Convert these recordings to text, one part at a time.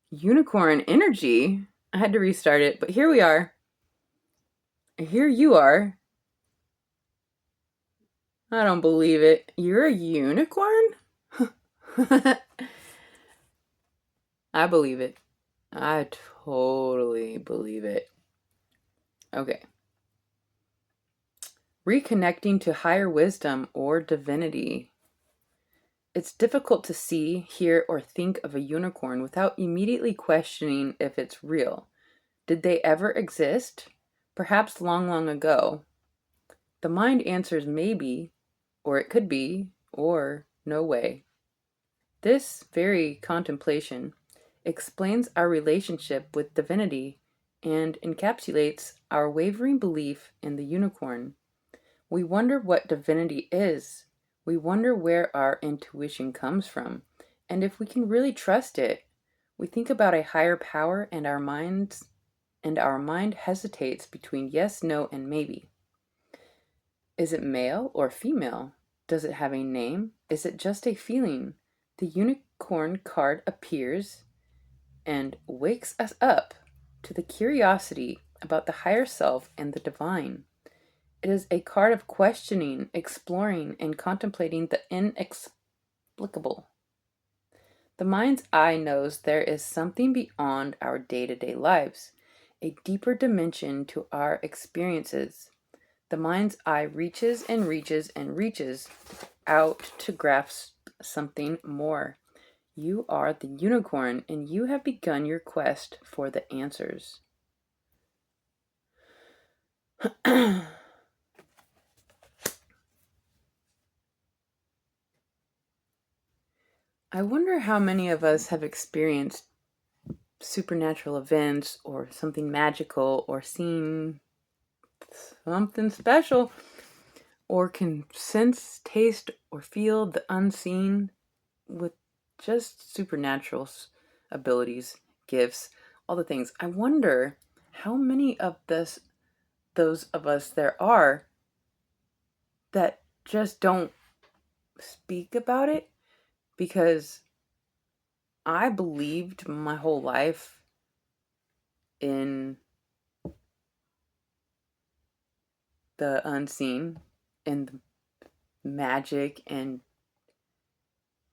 Unicorn energy. I had to restart it, but here we are. Here you are. I don't believe it. You're a unicorn? I believe it. I totally believe it. Okay. Reconnecting to higher wisdom or divinity. It's difficult to see, hear, or think of a unicorn without immediately questioning if it's real. Did they ever exist? Perhaps long, long ago. The mind answers maybe, or it could be, or no way. This very contemplation explains our relationship with divinity and encapsulates our wavering belief in the unicorn. We wonder what divinity is. We wonder where our intuition comes from, and if we can really trust it. We think about a higher power and our mind hesitates between yes, no, and maybe. Is it male or female? Does it have a name? Is it just a feeling? The unicorn card appears and wakes us up to the curiosity about the higher self and the divine. It is a card of questioning, exploring, and contemplating the inexplicable. The mind's eye knows there is something beyond our day to day lives, a deeper dimension to our experiences. The mind's eye reaches and reaches and reaches out to grasp something more. You are the unicorn, and you have begun your quest for the answers. I wonder how many of us have experienced supernatural events or something magical or seen something special or can sense, taste, or feel the unseen with just supernatural abilities, gifts, all the things. I wonder how many of those of us there are that just don't speak about it, because I believed my whole life in the unseen and the magic, and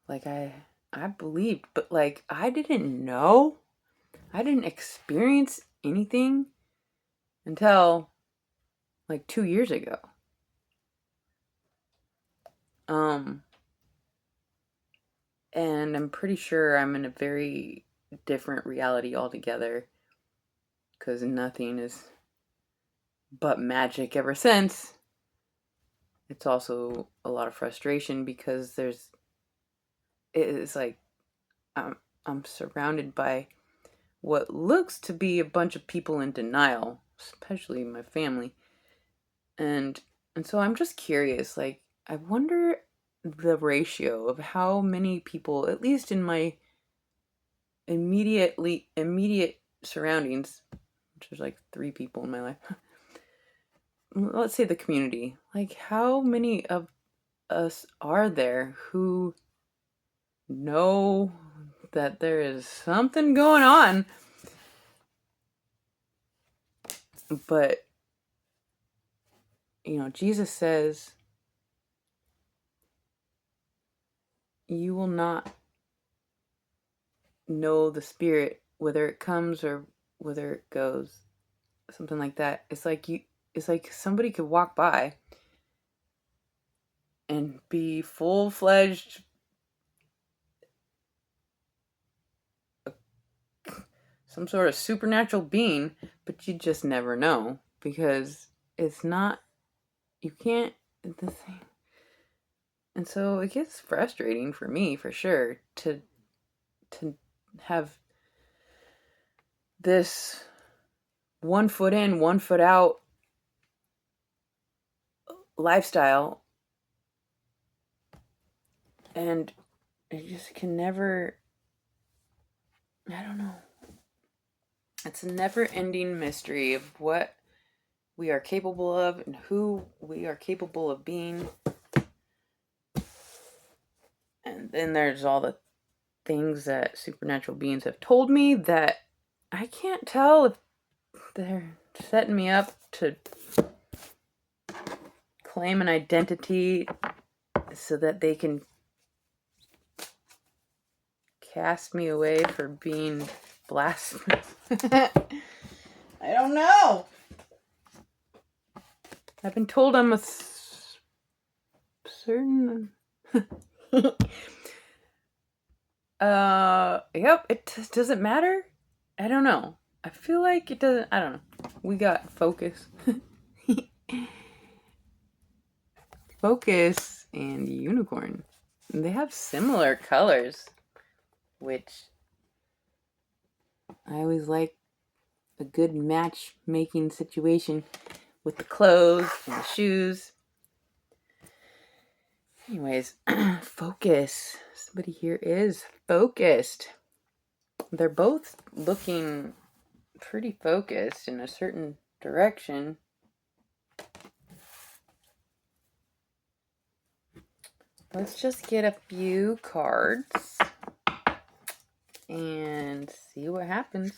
like I believed, but like I didn't know. I didn't experience anything until like 2 years ago. Um and I'm pretty sure I'm in a very different reality altogether, cuz nothing is but magic ever since. It's also a lot of frustration because it's like I'm, I'm surrounded by what looks to be a bunch of people in denial, especially my family. And and so I'm just curious, like I wonder the ratio of how many people, at least in my immediate surroundings, which is like 3 people in my life. Let's say the community. Like how many of us are there who know that there is something going on, but Jesus says you will not know the spirit whether it comes or whether it goes, something like that. It's like somebody could walk by and be full-fledged some sort of supernatural being, but you just never know because it's not, you can't, the thing. And so it gets frustrating for me, for sure, to have this 1 foot in, 1 foot out lifestyle, and it just can never, I don't know. It's a never-ending mystery of what we are capable of and who we are capable of being. And then there's all the things that supernatural beings have told me that I can't tell if they're setting me up to claim an identity so that they can cast me away for being blasphemous. I don't know. I've been told I'm a certain... Yep, it doesn't matter. I don't know. I feel like it doesn't, I don't know. We got focus. Focus and unicorn. They have similar colors, which I always like a good matchmaking situation with the clothes and the shoes. Anyways, focus. Somebody here is focused. They're both looking pretty focused in a certain direction. Let's just get a few cards and see what happens.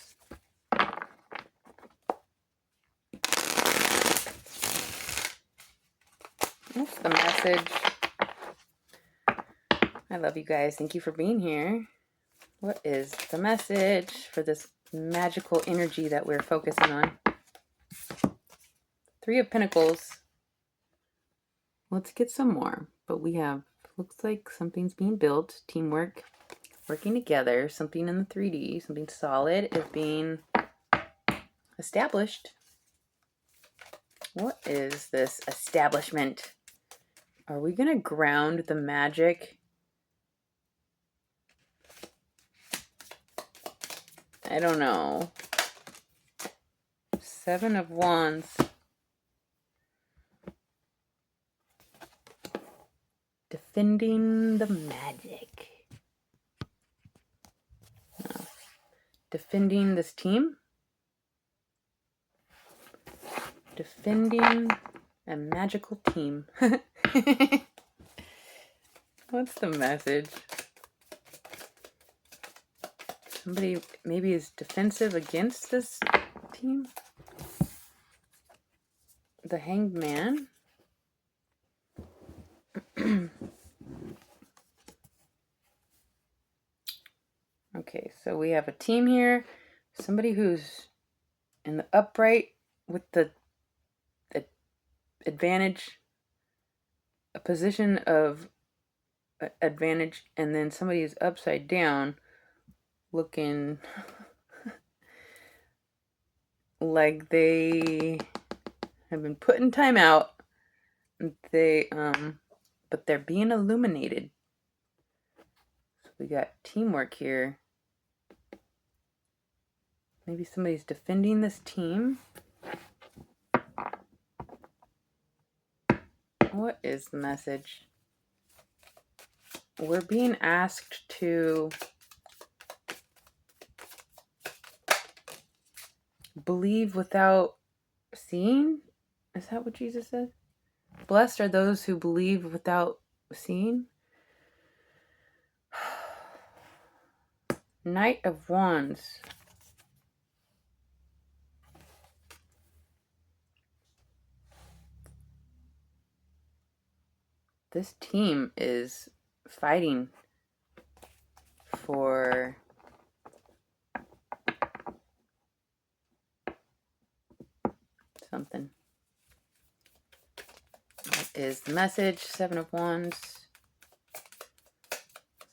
That's the message. I love you guys. Thank you for being here. What is the message for this magical energy that we're focusing on? Three of Pentacles. Let's get some more. But we have, looks like something's being built. Teamwork, working together. Something in the 3D, something solid is being established. What is this establishment? Are we going to ground the magic? I don't know. 7 of Wands. Defending the magic. No. Defending this team. Defending a magical team. What's the message? Somebody maybe is defensive against this team. The Hanged Man. Okay, so we have a team here. Somebody who's in the upright with the advantage, a position of advantage, and then somebody is upside down looking like they have been put in timeout. They but they're being illuminated. So we got teamwork here. Maybe somebody's defending this team. What is the message? We're being asked to believe without seeing. Is that what Jesus said? Blessed are those who believe without seeing. Knight of Wands. This team is fighting for something. What is the message? 7 of Wands.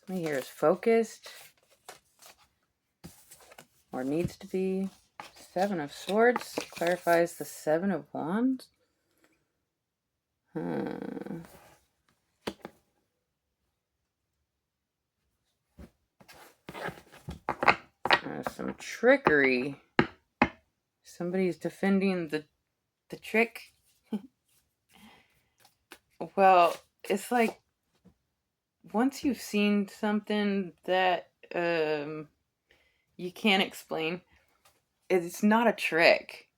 Somebody here is focused or needs to be. 7 of Swords clarifies the 7 of Wands. Some trickery. Somebody's defending the trick. Well, it's like once you've seen something that you can't explain, it's not a trick.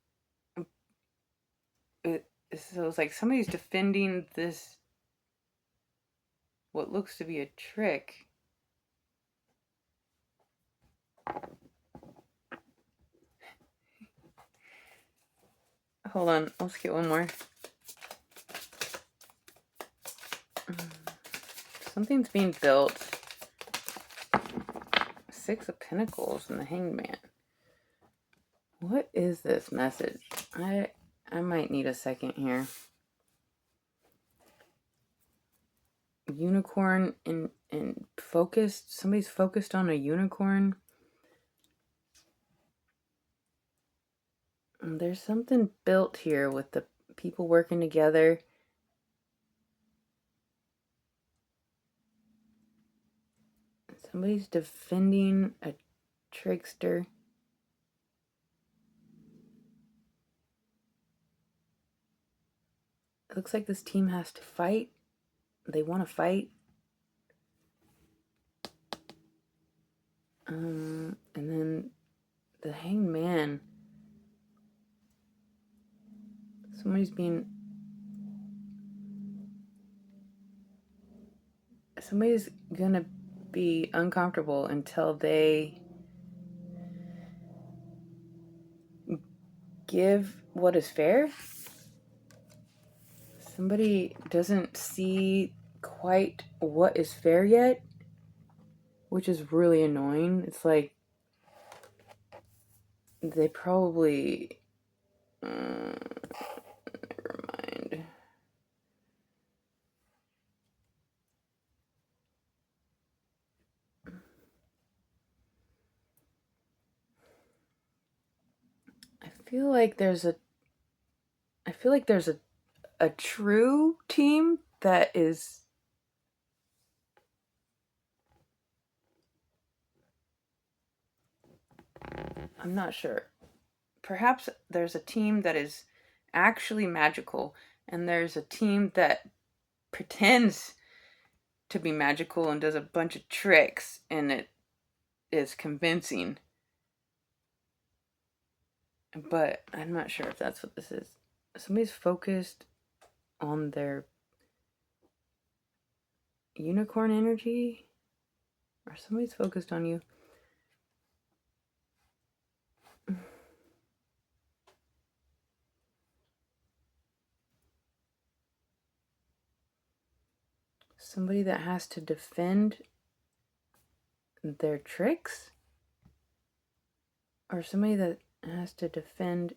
So it's like somebody's defending this, what looks to be a trick. hold on. Let's get one more. Something's being built. Six of Pentacles and the Hanged Man. What is this message? I might need a second here. Unicorn and focused. Somebody's focused on a unicorn. And there's something built here with the people working together. Somebody's defending a trickster. It looks like this team has to fight. They want to fight. And then the Hanged Man. Somebody's gonna be uncomfortable until they give what is fair. Somebody doesn't see quite what is fair yet, which is really annoying. It's like they probably never mind. I feel like there's a true team that is I'm not sure. Perhaps there's a team that is actually magical, and there's a team that pretends to be magical and does a bunch of tricks, and it is convincing. But I'm not sure if that's what this is. Somebody's focused on their unicorn energy, or somebody's focused on you. Somebody that has to defend their tricks, or somebody that has to defend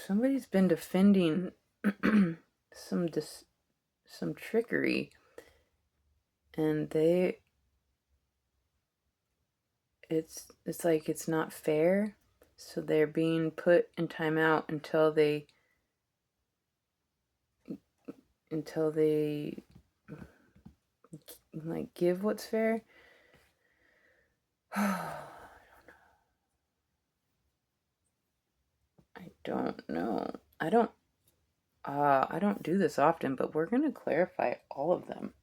somebody's been defending some trickery, and it's like it's not fair, so they're being put in timeout until they like give what's fair. I don't know. I don't do this often, but we're going to clarify all of them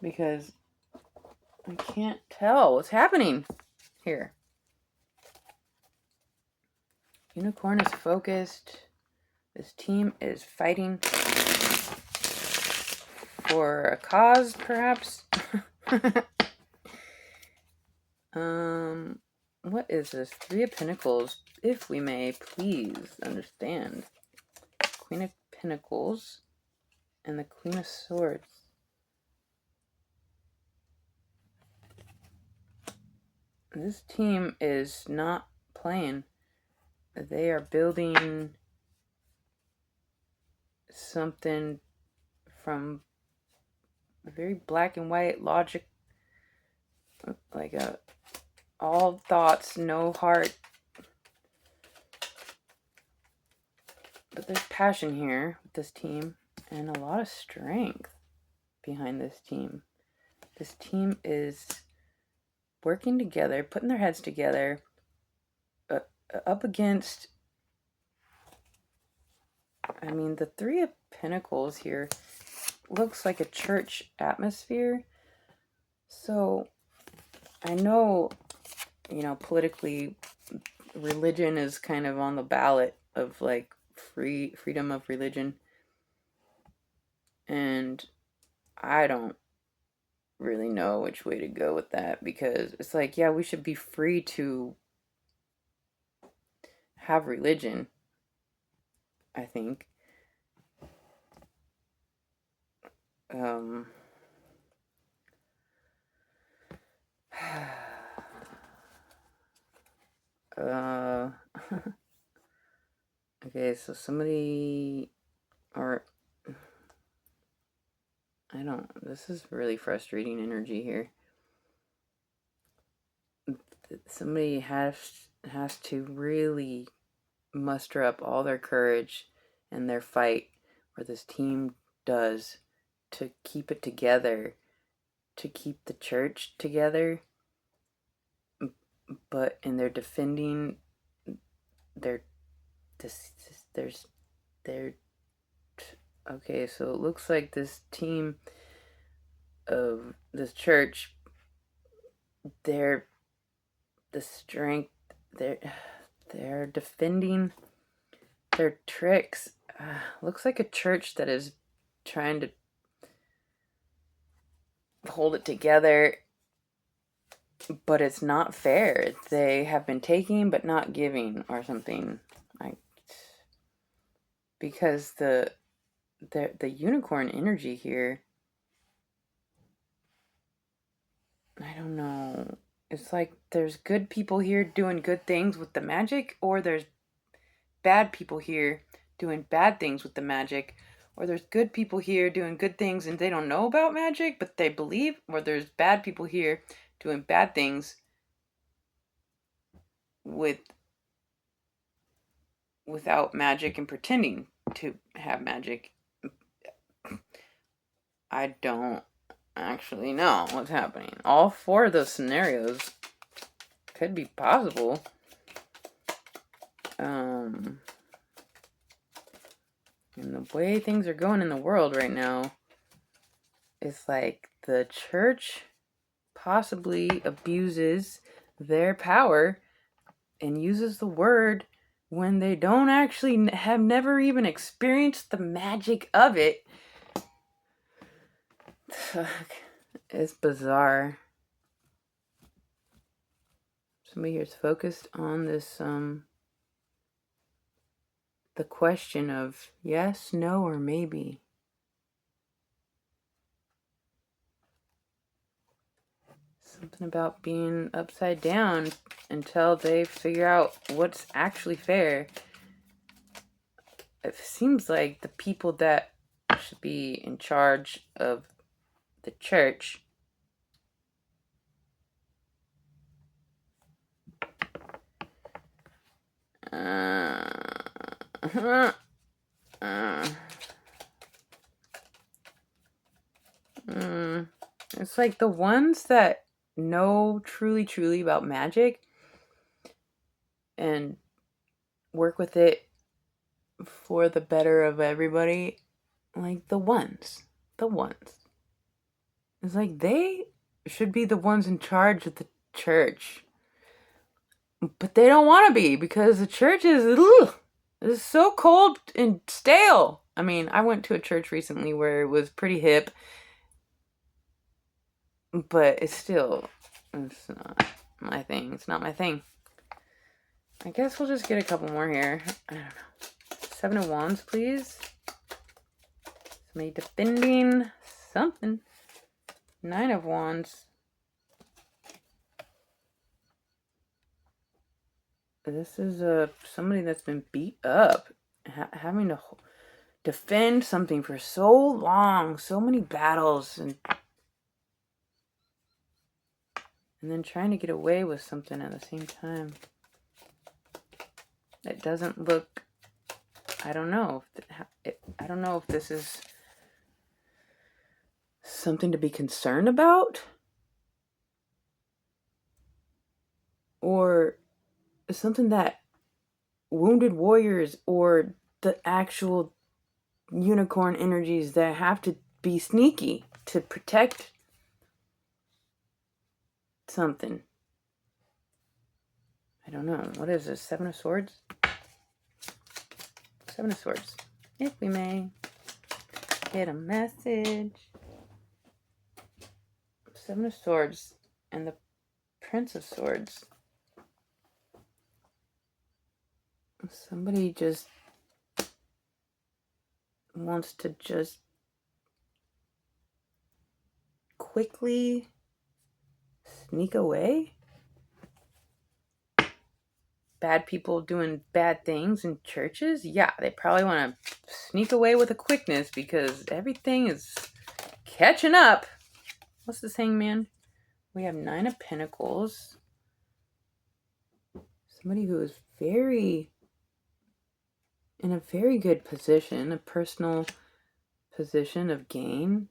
because I can't tell what's happening here. Unicorn is focused. This team is fighting for a cause, perhaps. What is this? Three of Pentacles. If we may, please understand. Queen of Pentacles and the Queen of Swords. This team is not playing. They are building something from a very black and white logic, like all thoughts, no heart. But there's passion here with this team and a lot of strength behind this team. This team is working together, putting their heads together, up against, I mean, the Three of Pentacles here looks like a church atmosphere. So I know, politically, religion is kind of on the ballot of like freedom of religion. And I don't really know which way to go with that, because it's like, yeah, we should be free to have religion, I think. Um, uh, okay, so somebody, or this is really frustrating energy here. Somebody has to really muster up all their courage and their fight, or this team does, to keep it together, to keep the church together, but in their defending their this there's their okay, so it looks like this team of this church, they're the strength, they're defending their tricks. Looks like a church that is trying to hold it together, but it's not fair. They have been taking but not giving, or something. Because the unicorn energy here, I don't know. It's like there's good people here doing good things with the magic, or there's bad people here doing bad things with the magic, or there's good people here doing good things and they don't know about magic but they believe, or there's bad people here doing bad things without magic and pretending to have magic. I don't actually know what's happening. All four of those scenarios could be possible. And the way things are going in the world right now, it's like the church possibly abuses their power and uses the word when they don't actually have never even experienced the magic of it. It's bizarre. Somebody here's focused on this, the question of yes, no, or maybe. Something about being upside down until they figure out what's actually fair. It seems like the people that should be in charge of the church it's like the ones that know truly about magic and work with it for the better of everybody. Like the ones. It's like they should be the ones in charge of the church. But they don't want to be, because the church is so cold and stale. I mean, I went to a church recently where it was pretty hip, but it's not my thing. It's not my thing. I guess we'll just get a couple more here. I don't know. 7 of Wands, please. Somebody defending something. 9 of Wands. This is somebody that's been beat up, having to defend something for so long, so many battles, and then trying to get away with something at the same time. It doesn't look. I don't know. I don't know if this is something to be concerned about, or something that wounded warriors or the actual unicorn energies that have to be sneaky to protect something. I don't know. What is this? 7 of Swords? 7 of Swords. If we may get a message. Seven of Swords and the Prince of Swords. Somebody just wants to just quickly sneak away. Bad people doing bad things in churches? Yeah, they probably want to sneak away with a quickness because everything is catching up. What's the saying, man? We have Nine of Pentacles. Somebody who is in a very good position, a personal position of gain.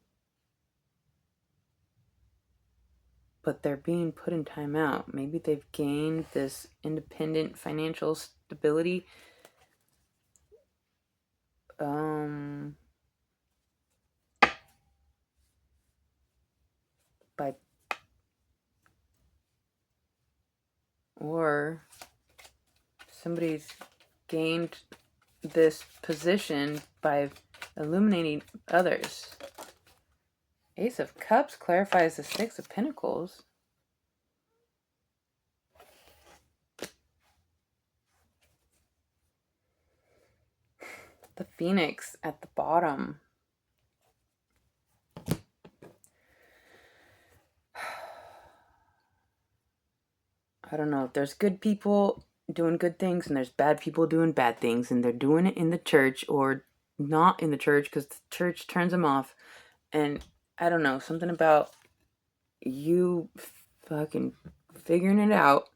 But they're being put in timeout. Maybe they've gained this independent financial stability. Or somebody's gained this position by illuminating others. Ace of Cups clarifies the Six of Pentacles. The Phoenix at the bottom. I don't know. There's good people doing good things and there's bad people doing bad things, and they're doing it in the church or not in the church because the church turns them off. And I don't know, something about you fucking figuring it out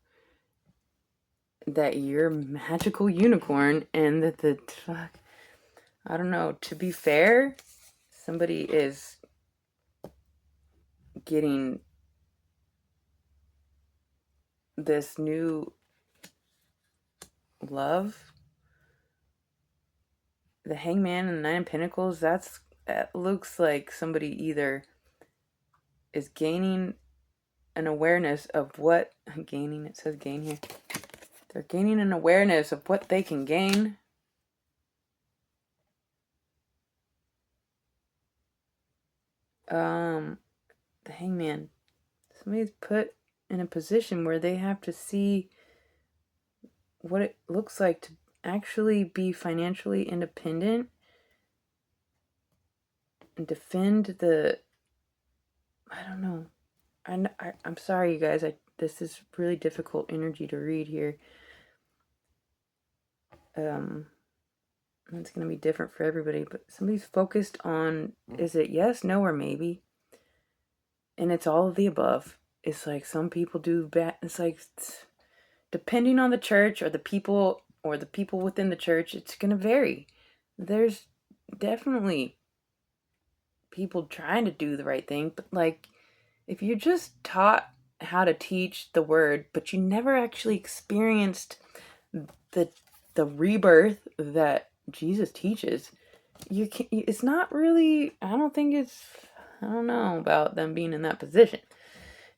that you're a magical unicorn and that the fuck, I don't know. To be fair, somebody is getting this new love. The Hangman and the Nine of Pentacles, that looks like somebody either is gaining an awareness of what gaining, it says gain here. They're gaining an awareness of what they can gain. The Hangman. Somebody's put in a position where they have to see what it looks like to actually be financially independent and defend the, I don't know. I'm sorry, you guys. This is really difficult energy to read here. It's going to be different for everybody, but somebody's focused on, is it yes, no, or maybe? And it's all of the above. It's like some people do bad. It's like, depending on the church or the people within the church, it's going to vary. There's definitely people trying to do the right thing, but like, if you're just taught how to teach the word, but you never actually experienced the rebirth that Jesus teaches, it's not really, I don't know about them being in that position.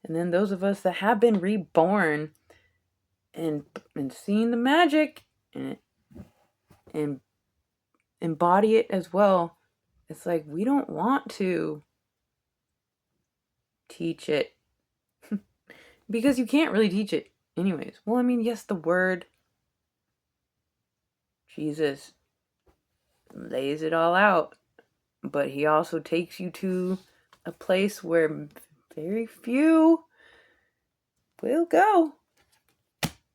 And then those of us that have been reborn and seeing the magic and embody it as well, it's like we don't want to teach it because you can't really teach it anyways. Well, I mean, yes, the word, Jesus lays it all out, but he also takes you to a place where very few will go.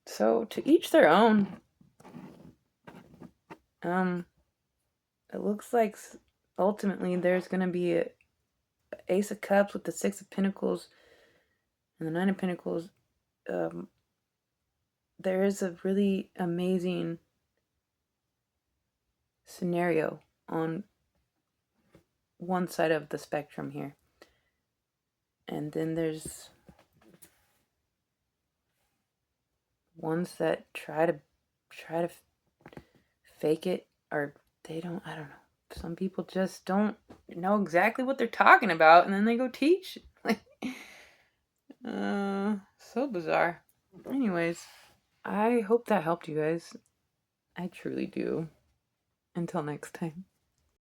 So to each their own. It looks like ultimately there's going to be a Ace of Cups with the Six of Pentacles and the Nine of Pentacles. There is a really amazing scenario on one side of the spectrum here. And then there's ones that try to fake it, or they don't, I don't know. Some people just don't know exactly what they're talking about and then they go teach. Like, so bizarre. Anyways, I hope that helped you guys. I truly do. Until next time.